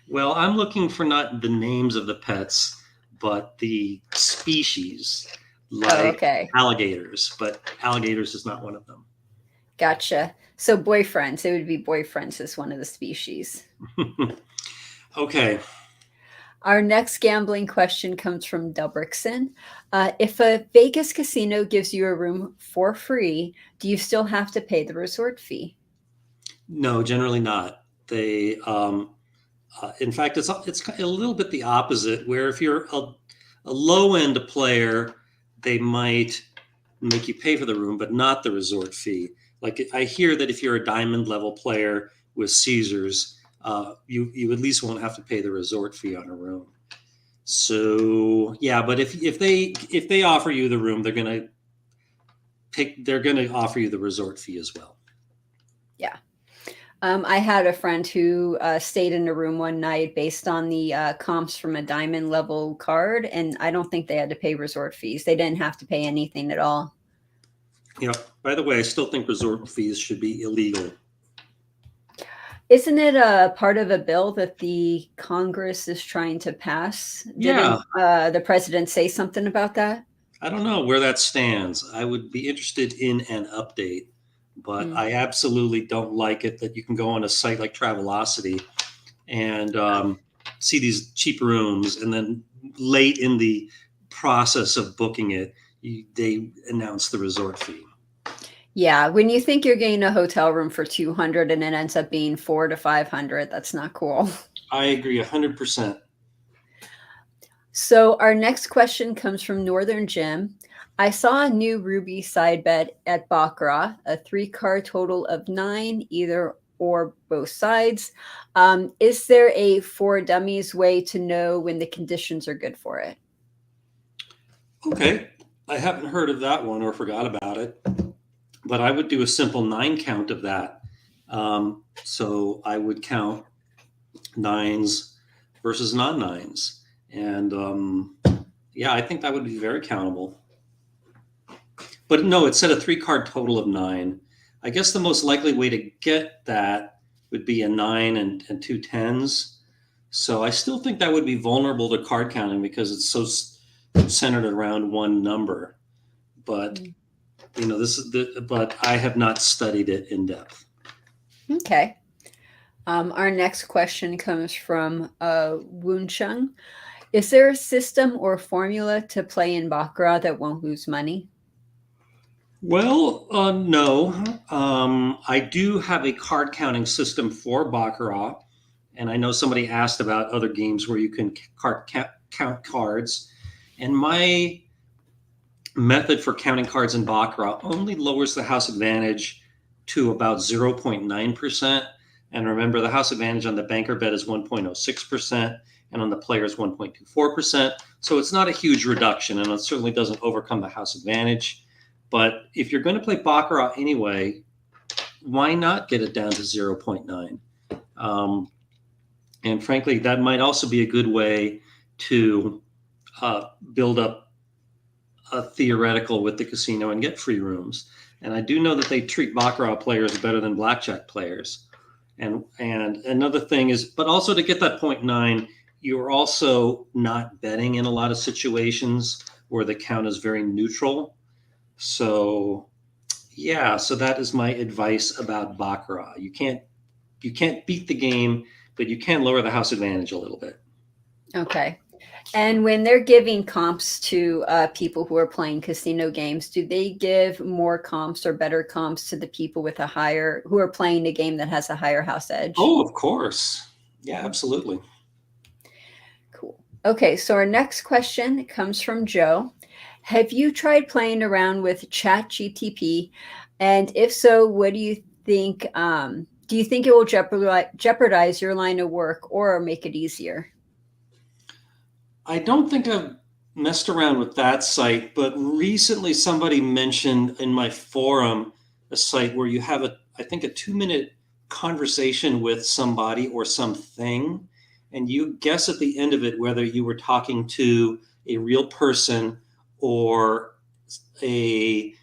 Well, I'm looking for not the names of the pets, but the species, like okay. alligators. But alligators is not one of them. Gotcha. So boyfriends, it would be boyfriends as one of the species. Okay. Our next gambling question comes from Delbrickson. If a Vegas casino gives you a room for free, do you still have to pay the resort fee? No, generally not. They, in fact, it's a little bit the opposite. Where if you're a low end player, they might make you pay for the room, but not the resort fee. Like I hear that if you're a diamond level player with Caesars, you at least won't have to pay the resort fee on a room. So yeah, but if they offer you the room, they're gonna offer you the resort fee as well. Yeah. I had a friend who stayed in a room one night based on the comps from a diamond level card, and I don't think they had to pay resort fees. They didn't have to pay anything at all. By the way, I still think resort fees should be illegal. Isn't it a part of a bill that the Congress is trying to pass? Yeah. Didn't the president say something about that? I don't know where that stands. I would be interested in an update, but I absolutely don't like it that you can go on a site like Travelocity and see these cheap rooms, and then late in the process of booking it, they announce the resort fee. Yeah, when you think you're getting a hotel room for 200 and it ends up being 400 to 500, that's not cool. I agree 100%. So our next question comes from Northern Jim. I saw a new Ruby side bet at Baccarat, a 3-card total of 9, either or both sides. Is there a for dummies way to know when the conditions are good for it? Okay, I haven't heard of that one or forgot about it, but I would do a simple 9 count of that. So I would count 9s versus non-9s. And yeah, I think that would be very countable. But no, it said a 3-card total of 9. I guess the most likely way to get that would be a 9 and 2 10s. So I still think that would be vulnerable to card counting because it's so centered around one number. But but I have not studied it in depth. Okay. Our next question comes from Woon Chung. Is there a system or formula to play in Baccarat that won't lose money? Well, no. I do have a card counting system for Baccarat, and I know somebody asked about other games where you can count cards. And my method for counting cards in Baccarat only lowers the house advantage to about 0.9%. And remember, the house advantage on the banker bet is 1.06%, and on the player is 1.24%. So it's not a huge reduction, and it certainly doesn't overcome the house advantage. But if you're going to play Baccarat anyway, why not get it down to 0.9? And frankly, that might also be a good way to build up a theoretical with the casino and get free rooms. And I do know that they treat Baccarat players better than blackjack players. And another thing is, but also to get that 0.9, you're also not betting in a lot of situations where the count is very neutral. So yeah, so that is my advice about Baccarat. You can't beat the game, but you can lower the house advantage a little bit. Okay. And when they're giving comps to people who are playing casino games, do they give more comps or better comps to the people with who are playing a game that has a higher house edge? Oh, of course. Yeah, absolutely. Cool. Okay, so our next question comes from Joe. Have you tried playing around with ChatGTP? And if so, what do you think? Do you think it will jeopardize your line of work or make it easier? I don't think I've messed around with that site, but recently somebody mentioned in my forum a site where you have I think a 2-minute conversation with somebody or something, and you guess at the end of it whether you were talking to a real person or a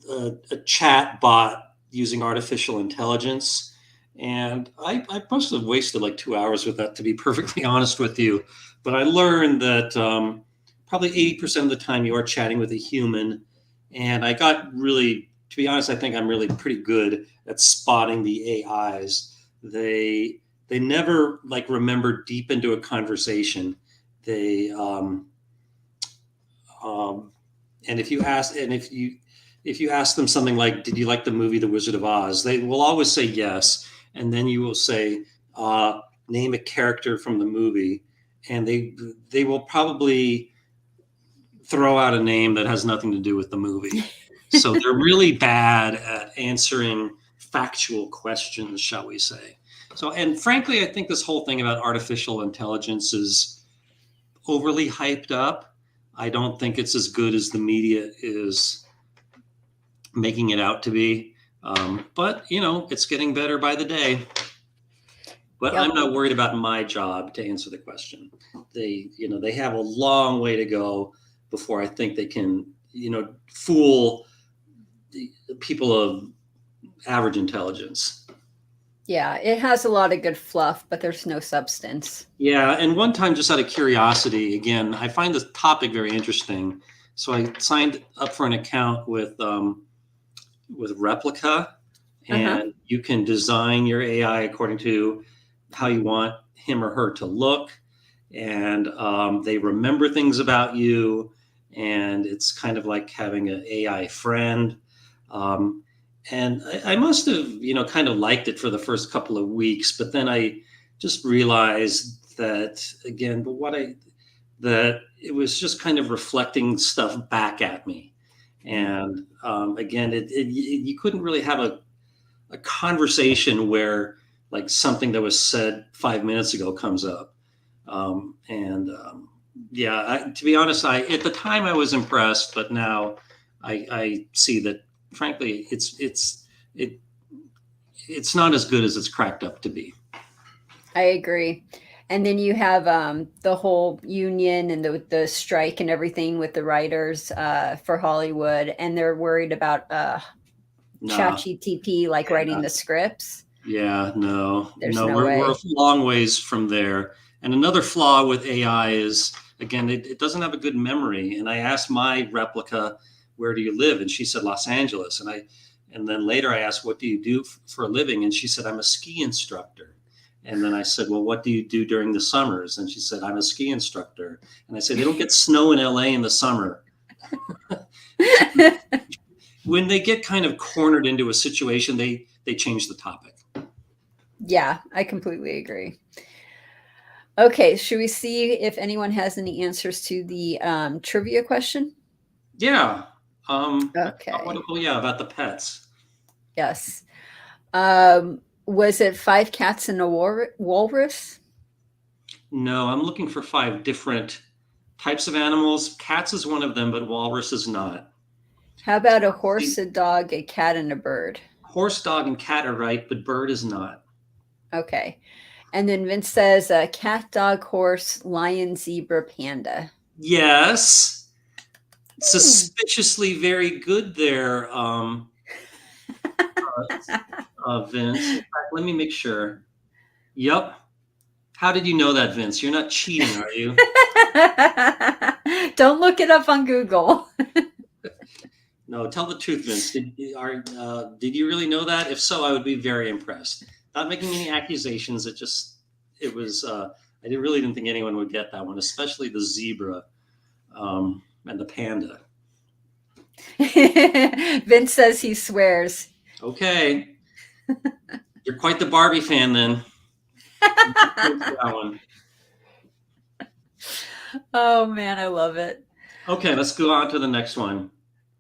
a chat bot using artificial intelligence. And I must have wasted like 2 hours with that, to be perfectly honest with you. But I learned that probably 80% of the time you are chatting with a human. And I got really, to be honest, I think I'm really pretty good at spotting the AIs. They never like remember deep into a conversation. They and if you ask them something like, "Did you like the movie The Wizard of Oz?" They will always say yes, and then you will say, "Name a character from the movie," and they will probably throw out a name that has nothing to do with the movie. So they're really bad at answering factual questions, shall we say. So, and frankly, I think this whole thing about artificial intelligence is overly hyped up. I don't think it's as good as the media is making it out to be. But, it's getting better by the day. But Yep. I'm not worried about my job to answer the question. They have a long way to go before I think they can, fool the people of average intelligence. Yeah, it has a lot of good fluff, but there's no substance. Yeah, and one time, just out of curiosity, again, I find this topic very interesting. So I signed up for an account with Replica, and you can design your AI according to how you want him or her to look, and they remember things about you, and it's kind of like having an AI friend. And I must have, kind of liked it for the first couple of weeks, but then I just realized that again, that it was just kind of reflecting stuff back at me. And again, you couldn't really have a conversation where like something that was said 5 minutes ago comes up. Yeah, to be honest, at the time I was impressed, but now I see that frankly it's not as good as it's cracked up to be. I agree. And then you have the whole union and the strike and everything with the writers for Hollywood, and they're worried about ChatGTP writing the scripts. Yeah, no, There's no, no we're way. a long ways from there. And another flaw with AI is, again, it doesn't have a good memory. And I asked my replica, "Where do you live?" And she said Los Angeles. And then later I asked, "What do you do for a living?" And she said, "I'm a ski instructor." And then I said, well, what do you do during the summers? And she said, I'm a ski instructor. And I said, they don't get snow in LA in the summer. When they get kind of cornered into a situation, they change the topic. Yeah, I completely agree. Okay, should we see if anyone has any answers to the trivia question? Yeah. Okay. Yeah, about the pets. Yes. Was it 5 cats and a walrus? No, I'm looking for 5 different types of animals. Cats is one of them, but walrus is not. How about a horse, a dog, a cat, and a bird? Horse, dog, and cat are right, but bird is not. Okay. And then Vince says cat, dog, horse, lion, zebra, panda. Yes. Suspiciously very good there, Vince. In fact, let me make sure. Yep. How did you know that, Vince? You're not cheating, are you? Don't look it up on Google. No, tell the truth, Vince. Did you really know that? If so, I would be very impressed. Not making any accusations. I really didn't think anyone would get that one, especially the zebra and the panda. Vince says he swears. Okay. You're quite the Barbie fan then. That one. Oh man, I love it. Okay, let's go on to the next one.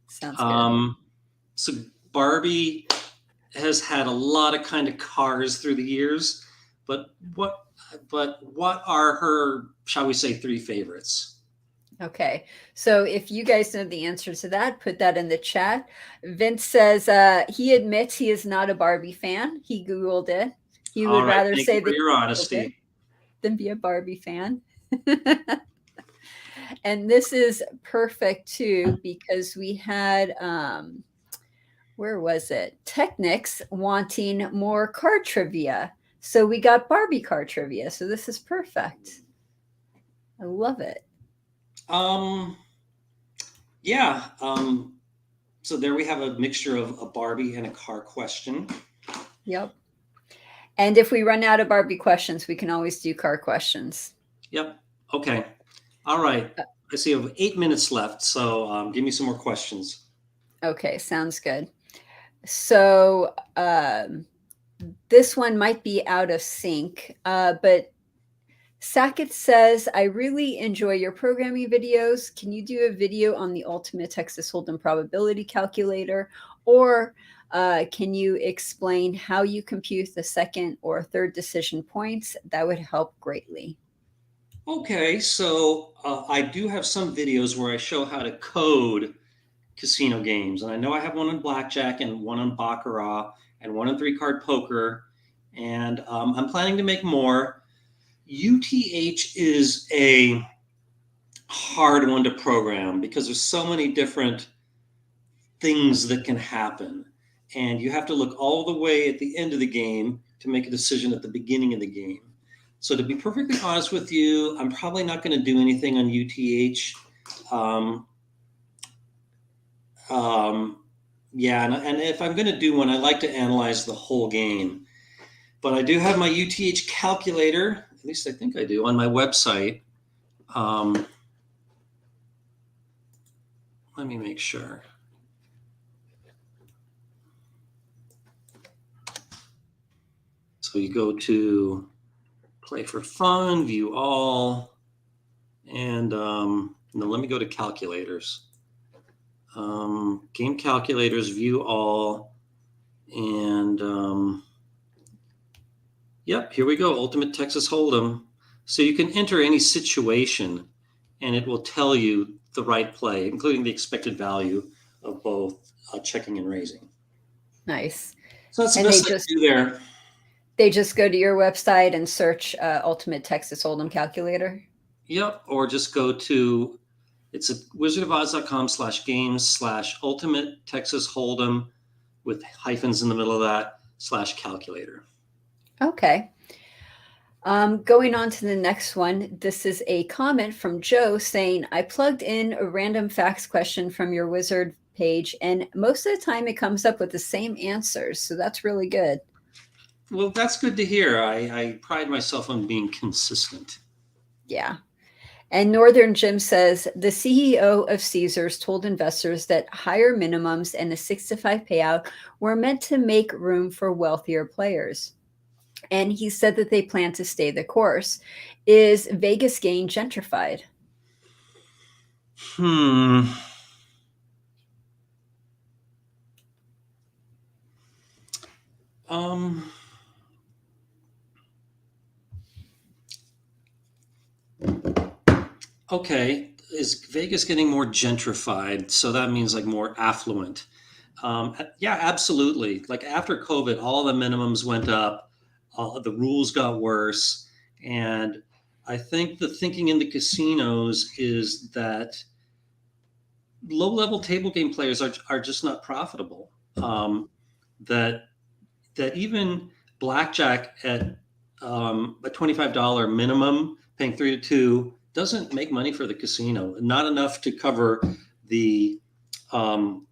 Sounds good. So Barbie has had a lot of kind of cars through the years, but what are her, shall we say, 3 favorites? Okay, so if you guys know the answer to that, put that in the chat. Vince says he admits he is not a Barbie fan. He Googled it. He would rather say that your honesty than be a Barbie fan. And this is perfect too, because we had where was it? Technics wanting more card trivia. So we got Barbie card trivia. So this is perfect. I love it. Yeah. So there we have a mixture of a Barbie and a car question. Yep. And if we run out of Barbie questions, we can always do car questions. Yep. Okay. All right. I see you have 8 minutes left. So give me some more questions. Okay. Sounds good. So this one might be out of sync, but Sackett says, I really enjoy your programming videos. Can you do a video on the ultimate Texas Hold'em probability calculator? Or can you explain how you compute the second or third decision points? That would help greatly. Okay, so I do have some videos where I show how to code casino games. And I know I have one on Blackjack and one on Baccarat and one on 3-card poker. And I'm planning to make more. UTH is a hard one to program because there's so many different things that can happen. And you have to look all the way at the end of the game to make a decision at the beginning of the game. So to be perfectly honest with you, I'm probably not going to do anything on UTH. Yeah, and if I'm going to do one, I like to analyze the whole game. But I do have my UTH calculator, at least I think I do, on my website. Let me make sure. So you go to Play for Fun, View All, and no, let me go to Calculators. Game Calculators, View All, and yep, here we go, Ultimate Texas Hold'em. So you can enter any situation, and it will tell you the right play, including the expected value of both checking and raising. Nice. So that's the best I can do there. They just go to your website and search Ultimate Texas Hold'em Calculator? Yep, or just go to, it's at wizardofodds.com/games/Ultimate Texas Hold'em with hyphens in the middle of that /calculator. Okay. Going on to the next one. This is a comment from Joe saying, I plugged in a random facts question from your wizard page, and most of the time it comes up with the same answers. So that's really good. Well, that's good to hear. I pride myself on being consistent. Yeah. And Northern Jim says the CEO of Caesars told investors that higher minimums and a 6 to 5 payout were meant to make room for wealthier players. And he said that they plan to stay the course. Is Vegas getting gentrified? Hmm. Um. Okay. Is Vegas getting more gentrified? So that means like more affluent. Yeah, absolutely. Like after COVID, all the minimums went up, the rules got worse, and I think the thinking in the casinos is that low-level table game players are just not profitable. That that even blackjack at a $25 minimum, paying 3 to 2, doesn't make money for the casino. Not enough to cover the um,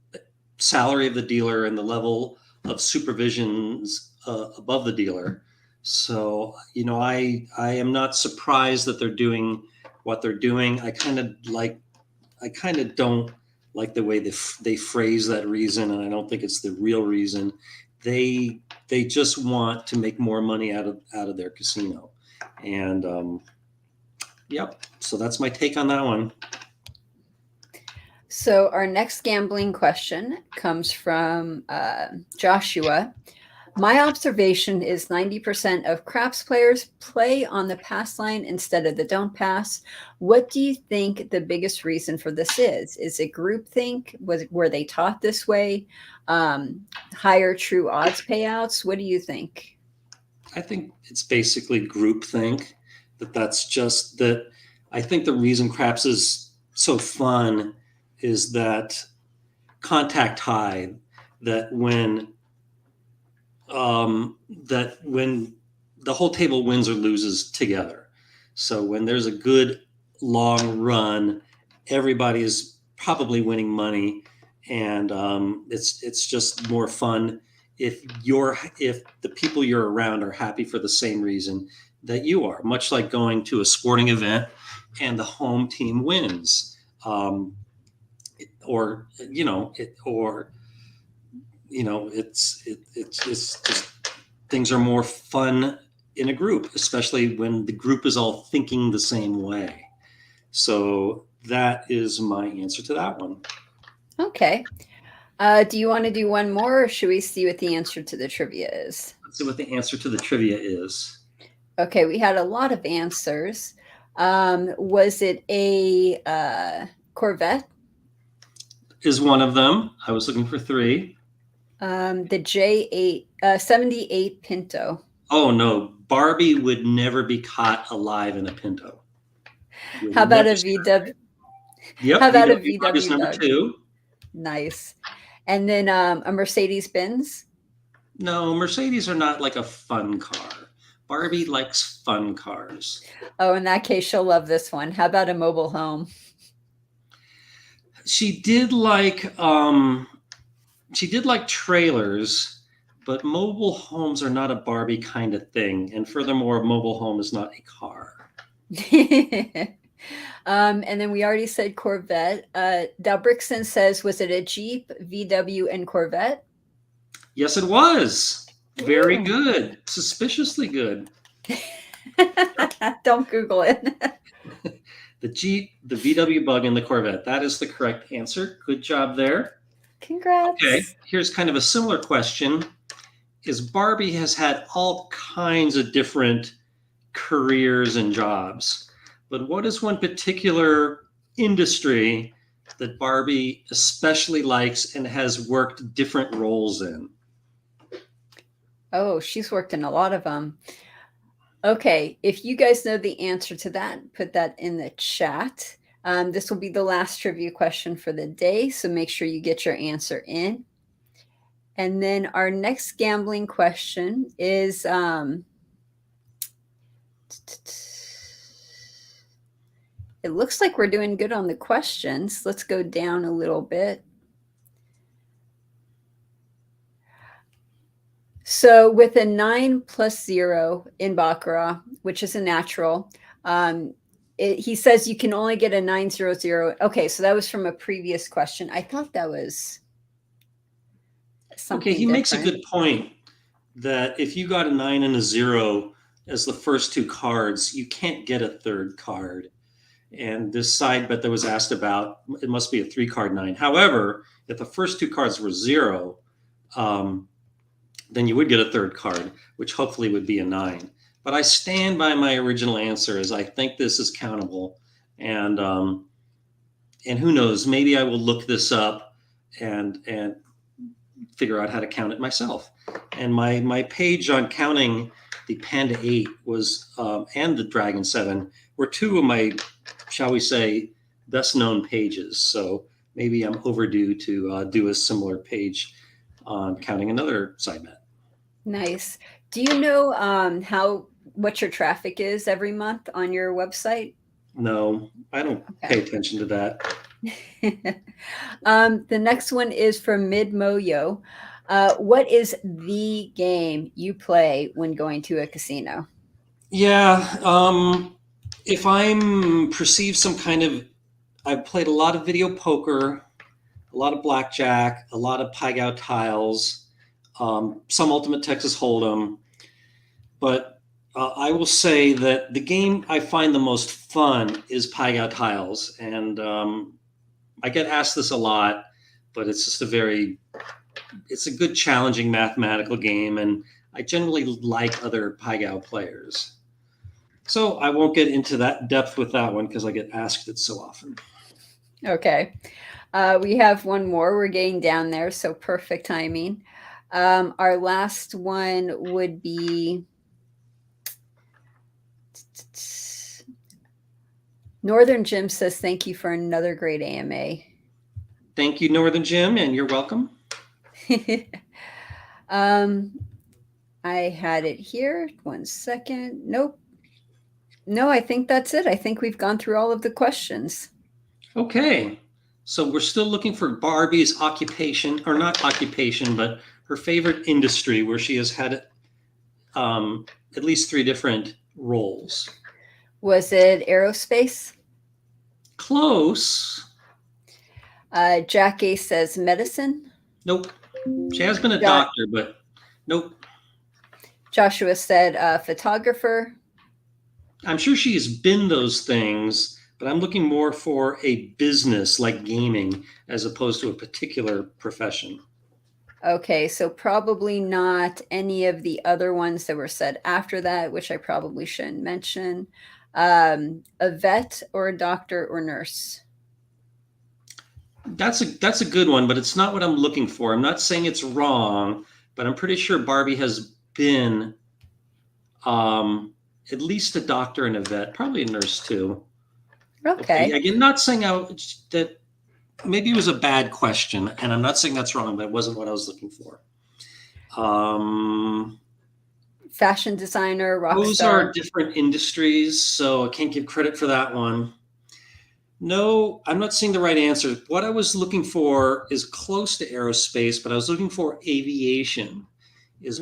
salary of the dealer and the level of supervisions above the dealer. So, I am not surprised that they're doing what they're doing. I kind of don't like the way they phrase that reason, and I don't think it's the real reason. They they just want to make more money out of their casino, and yep. So that's my take on that one. So, our next gambling question comes from Joshua. My observation is 90% of craps players play on the pass line instead of the don't pass. What do you think the biggest reason for this is? Is it groupthink? Were they taught this way? Higher true odds payouts? What do you think? I think it's basically groupthink. That's just that. I think the reason craps is so fun is that contact high. That when the whole table wins or loses together. So when there's a good long run, everybody is probably winning money, and it's just more fun if the people you're around are happy for the same reason that you are. Much like going to a sporting event and the home team wins, or it's just things are more fun in a group, especially when the group is all thinking the same way. So that is my answer to that one. Okay. Do you want to do one more, or should we see what the answer to the trivia is? Let's see what the answer to the trivia is. Okay, we had a lot of answers. Was it a Corvette? Is one of them. I was looking for three. The J8 78 Pinto. Oh no, Barbie would never be caught alive in a Pinto. You'll How about never a see VW? her. Yep, How about a VW Bug is VW number Bug? two. Nice. And then a Mercedes Benz. No, Mercedes are not like a fun car. Barbie likes fun cars. Oh, in that case, she'll love this one. How about a mobile home? She did like trailers, but mobile homes are not a Barbie kind of thing. And furthermore, a mobile home is not a car. And then we already said Corvette. Dalbrixon says, was it a Jeep, VW, and Corvette? Yes, it was. Very Ooh. good. Suspiciously good. Don't Google it. The Jeep, the VW Bug, and the Corvette. That is the correct answer. Good job there. Okay, Congrats. here's kind of a similar question. Barbie has had all kinds of different careers and jobs, but what is one particular industry that Barbie especially likes and has worked different roles in? Oh, she's worked in a lot of them. Okay, if you guys know the answer to that, put that in the chat. This will be the last trivia question for the day, so make sure you get your answer in. And then our next gambling question is it looks like we're doing good on the questions. Let's go down a little bit. So with a 9 plus 0 in Baccarat, which is a natural, he says you can only get a 900. Okay, so that was from a previous question. I thought that was Okay, something he makes a different. good point that if you got a 9 and a 0 as the first two cards, you can't get a third card. And this side bet that was asked about, it must be a 3-card 9. However, if the first two cards were 0, then you would get a third card, which hopefully would be a 9. But I stand by my original answer, as I think this is countable. And who knows, maybe I will look this up and figure out how to count it myself. And my page on counting the Panda 8 was and the Dragon 7 were two of my, shall we say, best known pages. So maybe I'm overdue to do a similar page on counting another side bet. Nice. Do you know what your traffic is every month on your website? No, I don't pay attention to that. The next one is from Mid Moyo. What is the game you play when going to a casino? Yeah, if I'm perceived some kind of, I've played a lot of video poker, a lot of blackjack, a lot of Pai Gow tiles, some Ultimate Texas Hold'em, but I will say that the game I find the most fun is Pai Gow tiles, and I get asked this a lot, but it's just it's a good challenging mathematical game, and I generally like other Pai Gow players. So I won't get into that depth with that one because I get asked it so often. Okay. We have one more. We're getting down there, so perfect timing. Our last one would be Northern Jim says, thank you for another great AMA. Thank you, Northern Jim, and you're welcome. I had it here. 1 second. Nope. No, I think that's it. I think we've gone through all of the questions. Okay. So we're still looking for Barbie's occupation, or not occupation, but her favorite industry where she has had at least 3 different roles. Was it aerospace? Close. Jack A says medicine. Nope. She has been a doctor, but nope. Joshua said photographer. I'm sure she has been those things, but I'm looking more for a business like gaming as opposed to a particular profession. Okay, so probably not any of the other ones that were said after that, which I probably shouldn't mention. A vet or a doctor or nurse? That's a good one, but it's not what I'm looking for. I'm not saying it's wrong, but I'm pretty sure Barbie has been at least a doctor and a vet, probably a nurse too. Okay. Again, not saying that maybe it was a bad question, and I'm not saying that's wrong, but it wasn't what I was looking for. Fashion designer, rock those star. are different industries, so I can't give credit for that one. No, I'm not seeing the right answer. What I was looking for is close to aerospace, but I was looking for aviation.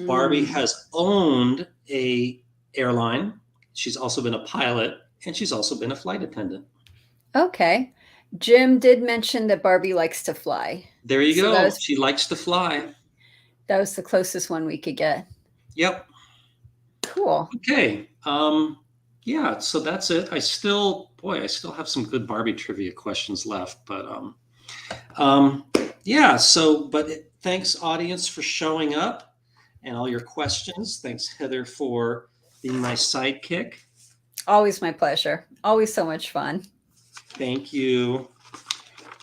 Barbie has owned a airline. She's also been a pilot, and she's also been a flight attendant. Okay. Jim did mention that Barbie likes to fly. There you go. She likes to fly. That was the closest one we could get. Yep. Cool. Okay. Yeah, so that's it. I still have some good Barbie trivia questions left, but yeah, but thanks audience for showing up and all your questions. Thanks Heather for being my sidekick. Always my pleasure. Always so much fun. Thank you.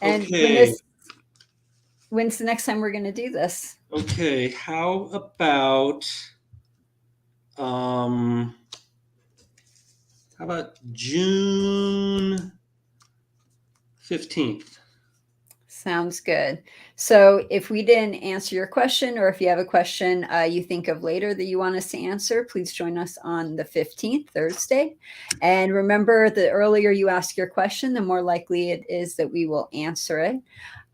And okay. When's the next time we're going to do this? Okay, how about June 15th? Sounds good. So if we didn't answer your question, or if you have a question you think of later that you want us to answer, please join us on the 15th, Thursday. And remember, the earlier you ask your question, the more likely it is that we will answer it.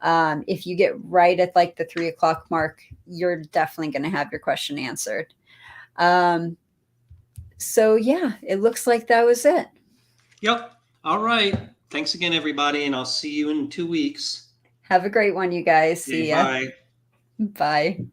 If you get right at like the 3 o'clock mark, you're definitely going to have your question answered. So yeah, it looks like that was it. Yep. All right. Thanks again, everybody, and I'll see you in 2 weeks. Have a great one, you guys. Okay, See ya. bye. Bye.